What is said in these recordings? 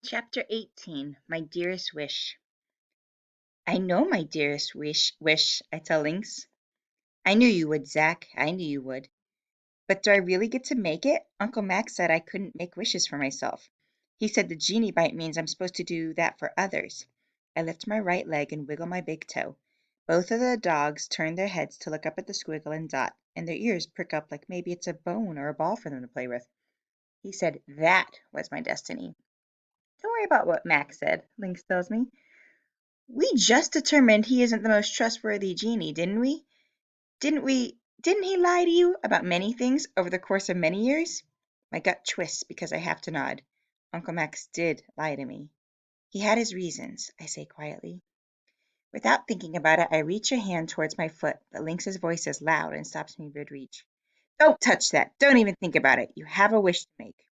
Chapter 18 My Dearest Wish. I know my dearest wish, I tell Lynx. I knew you would, Zack. I knew you would. But do I really get to make it? Uncle Max said I couldn't make wishes for myself. He said the genie bite means I'm supposed to do that for others. I lift my right leg and wiggle my big toe. Both of the dogs turn their heads to look up at the squiggle and dot, and their ears prick up like maybe it's a bone or a ball for them to play with. He said that was my destiny. Don't worry about what Max said, Lynx tells me. We just determined he isn't the most trustworthy genie, didn't we? Didn't he lie to you about many things over the course of many years? My gut twists because I have to nod. Uncle Max did lie to me. He had his reasons, I say quietly. Without thinking about it, I reach a hand towards my foot, but Lynx's voice is loud and stops me mid-reach. Don't touch that. Don't even think about it. You have a wish to make.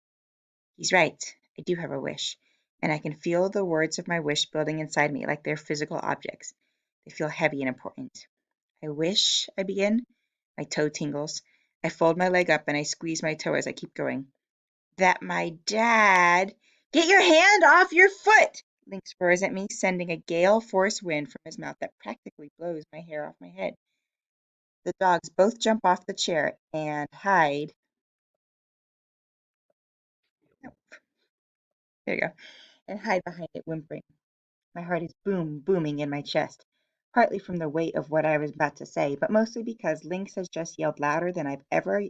He's right. I do have a wish, and I can feel the words of my wish building inside me like they're physical objects. They feel heavy and important. I wish, I begin. My toe tingles. I fold my leg up and I squeeze my toe as I keep going. That my dad. Get your hand off your foot! Lynx roars at me, sending a gale force wind from his mouth that practically blows my hair off my head. The dogs both jump off the chair and hide. Oh, there you go. And hide behind it, whimpering. My heart is booming in my chest, partly from the weight of what I was about to say, but mostly because Lynx has just yelled louder than I've ever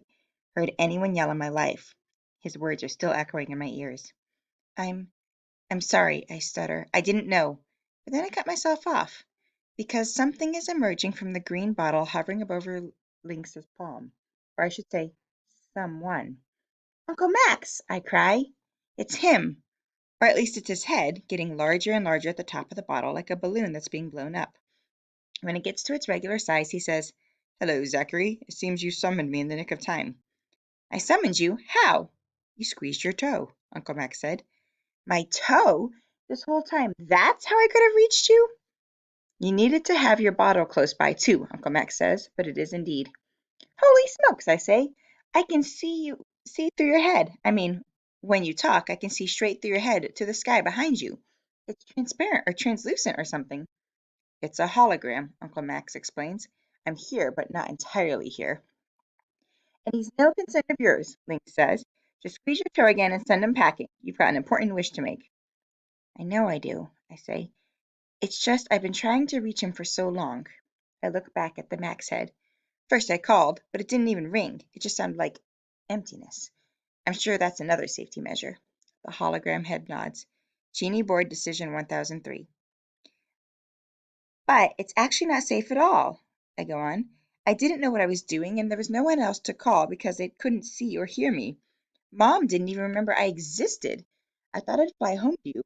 heard anyone yell in my life. His words are still echoing in my ears. I'm I'm sorry, I stutter. I didn't know. But then I cut myself off, because something is emerging from the green bottle hovering over Lynx's palm. Or I should say, someone. Uncle Max, I cry. It's him. Or at least it's his head, getting larger and larger at the top of the bottle, like a balloon that's being blown up. When it gets to its regular size, he says, Hello, Zachary. It seems you summoned me in the nick of time. I summoned you? How? You squeezed your toe, Uncle Max said. My toe? This whole time, that's how I could have reached you? You needed to have your bottle close by, too, Uncle Max says, but it is indeed. Holy smokes, I say. I can see through your head. I mean, when you talk, I can see straight through your head to the sky behind you. It's transparent or translucent or something. It's a hologram, Uncle Max explains. I'm here, but not entirely here. And he's no concern of yours, Link says. Just squeeze your toe again and send him packing. You've got an important wish to make. I know I do, I say. It's just I've been trying to reach him for so long. I look back at the Max head. First I called, but it didn't even ring. It just sounded like emptiness. I'm sure that's another safety measure. The hologram head nods. Genie Board Decision 1003. But it's actually not safe at all, I go on. I didn't know what I was doing, and there was no one else to call because they couldn't see or hear me. Mom didn't even remember I existed. I thought I'd fly home to you.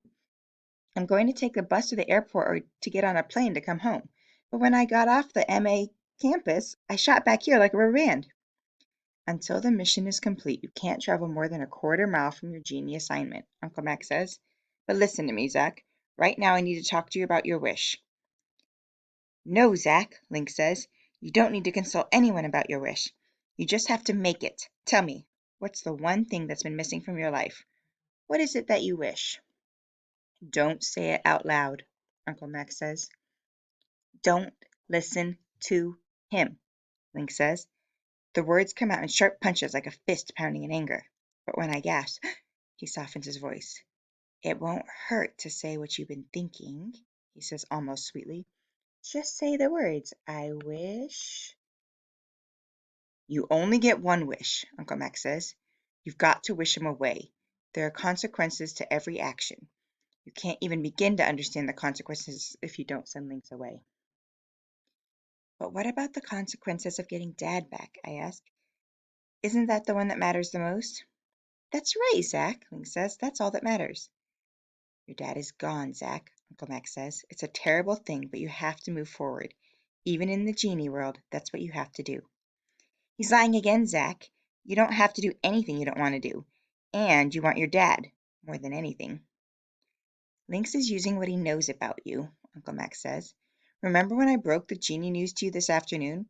I'm going to take the bus to the airport or to get on a plane to come home. But when I got off the MA campus, I shot back here like a rubber band. Until the mission is complete, you can't travel more than a quarter mile from your genie assignment, Uncle Max says. But listen to me, Zack. Right now I need to talk to you about your wish. No, Zack, Link says. You don't need to consult anyone about your wish. You just have to make it. Tell me, what's the one thing that's been missing from your life? What is it that you wish? Don't say it out loud, Uncle Max says. Don't listen to him, Link says. The words come out in sharp punches like a fist pounding in anger. But when I gasp, he softens his voice. It won't hurt to say what you've been thinking, he says almost sweetly. Just say the words, I wish. You only get one wish, Uncle Max says. You've got to wish him away. There are consequences to every action. You can't even begin to understand the consequences if you don't send Lynx away. But what about the consequences of getting Dad back? I ask. Isn't that the one that matters the most? That's right, Zack, Lynx says. That's all that matters. Your dad is gone, Zack, Uncle Max says. It's a terrible thing, but you have to move forward. Even in the genie world, that's what you have to do. He's lying again, Zack. You don't have to do anything you don't want to do. And you want your dad, more than anything. Lynx is using what he knows about you, Uncle Max says. Remember when I broke the genie news to you this afternoon?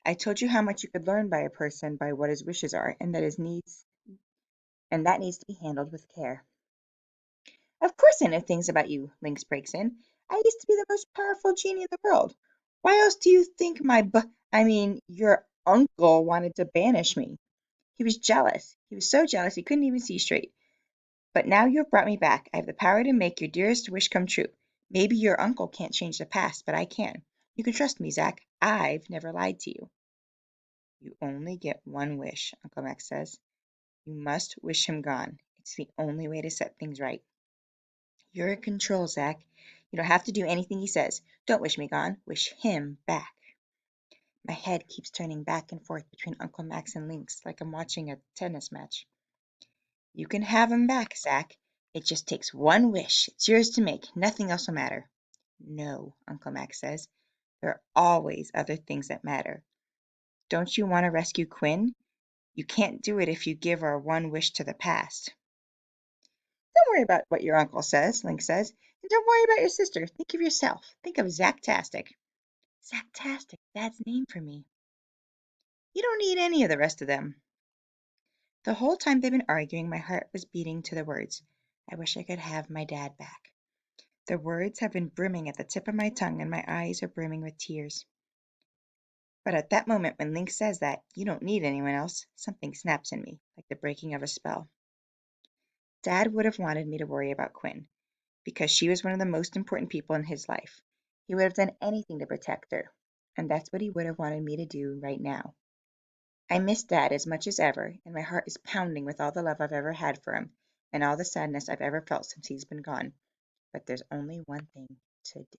I told you how much you could learn by a person by what his wishes are, and that needs to be handled with care. Of course I know things about you, Lynx breaks in. I used to be the most powerful genie in the world. Why else do you think your uncle wanted to banish me? He was jealous. He was so jealous he couldn't even see straight. But now you have brought me back. I have the power to make your dearest wish come true. Maybe your uncle can't change the past, but I can. You can trust me, Zack. I've never lied to you. You only get one wish, Uncle Max says. You must wish him gone. It's the only way to set things right. You're in control, Zack. You don't have to do anything he says. Don't wish me gone. Wish him back. My head keeps turning back and forth between Uncle Max and Lynx like I'm watching a tennis match. You can have him back, Zack. It just takes one wish. It's yours to make. Nothing else will matter. No, Uncle Max says. There are always other things that matter. Don't you want to rescue Quinn? You can't do it if you give our one wish to the past. Don't worry about what your uncle says, Link says. And don't worry about your sister. Think of yourself. Think of Zacktastic. Zacktastic, Dad's name for me. You don't need any of the rest of them. The whole time they've been arguing, my heart was beating to the words. I wish I could have my dad back. The words have been brimming at the tip of my tongue, and my eyes are brimming with tears. But at that moment when Link says that, you don't need anyone else, something snaps in me, like the breaking of a spell. Dad would have wanted me to worry about Quinn, because she was one of the most important people in his life. He would have done anything to protect her, and that's what he would have wanted me to do right now. I miss Dad as much as ever, and my heart is pounding with all the love I've ever had for him, and all the sadness I've ever felt since he's been gone. But there's only one thing to do.